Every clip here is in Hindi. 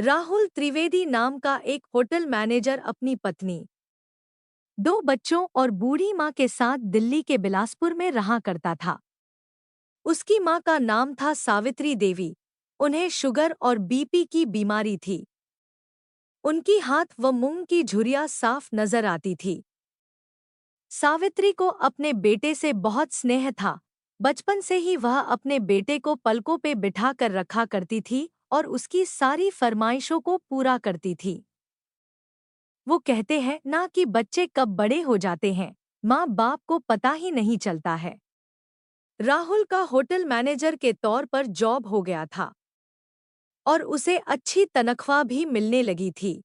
राहुल त्रिवेदी नाम का एक होटल मैनेजर अपनी पत्नी, 2 बच्चों और बूढ़ी माँ के साथ दिल्ली के बिलासपुर में रहा करता था। उसकी माँ का नाम था सावित्री देवी। उन्हें शुगर और बीपी की बीमारी थी। उनकी हाथ व मुंह की झुर्रियाँ साफ नजर आती थी। सावित्री को अपने बेटे से बहुत स्नेह था। बचपन से ही वह अपने बेटे को पलकों पे बिठा कर रखा करती थी और उसकी सारी फरमाइशों को पूरा करती थी। वो कहते हैं ना कि बच्चे कब बड़े हो जाते हैं, माँ बाप को पता ही नहीं चलता है। राहुल का होटल मैनेजर के तौर पर जॉब हो गया था और उसे अच्छी तनख्वाह भी मिलने लगी थी।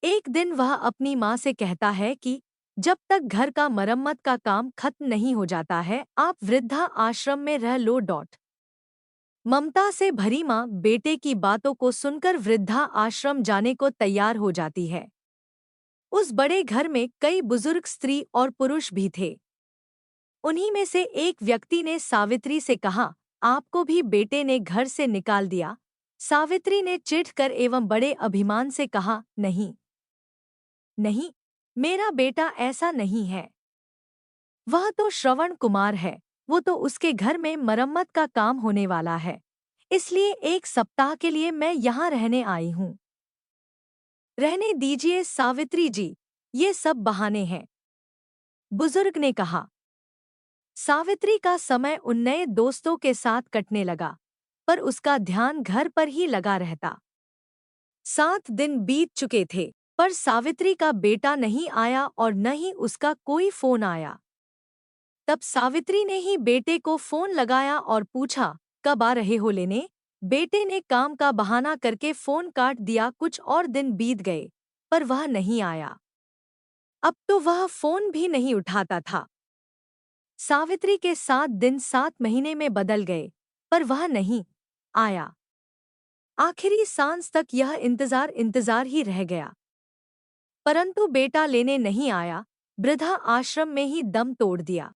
एक दिन वह अपनी माँ से कहता है कि जब तक घर का मरम्मत का काम खत्म नहीं हो जाता है, आप वृद्धा आश्रम में रह लो। ममता से भरी माँ बेटे की बातों को सुनकर वृद्धा आश्रम जाने को तैयार हो जाती है। उस बड़े घर में कई बुजुर्ग स्त्री और पुरुष भी थे। उन्हीं में से एक व्यक्ति ने सावित्री से कहा, आपको भी बेटे ने घर से निकाल दिया? सावित्री ने चिढ़कर एवं बड़े अभिमान से कहा, नहीं नहीं, मेरा बेटा ऐसा नहीं है। वह तो श्रवण कुमार है। वो तो उसके घर में मरम्मत का काम होने वाला है, इसलिए 1 सप्ताह के लिए मैं यहाँ रहने आई हूँ। रहने दीजिए सावित्री जी, ये सब बहाने हैं, बुजुर्ग ने कहा। सावित्री का समय उन नए दोस्तों के साथ कटने लगा, पर उसका ध्यान घर पर ही लगा रहता। 7 दिन बीत चुके थे, पर सावित्री का बेटा नहीं आया और न ही उसका कोई फोन आया। तब सावित्री ने ही बेटे को फोन लगाया और पूछा, कब आ रहे हो लेने? बेटे ने काम का बहाना करके फोन काट दिया। कुछ और दिन बीत गए, पर वह नहीं आया। अब तो वह फोन भी नहीं उठाता था। सावित्री के 7 दिन 7 महीने में बदल गए, पर वह नहीं आया। आखिरी सांस तक यह इंतजार ही रह गया, परंतु बेटा लेने नहीं आया। वृद्धा आश्रम में ही दम तोड़ दिया।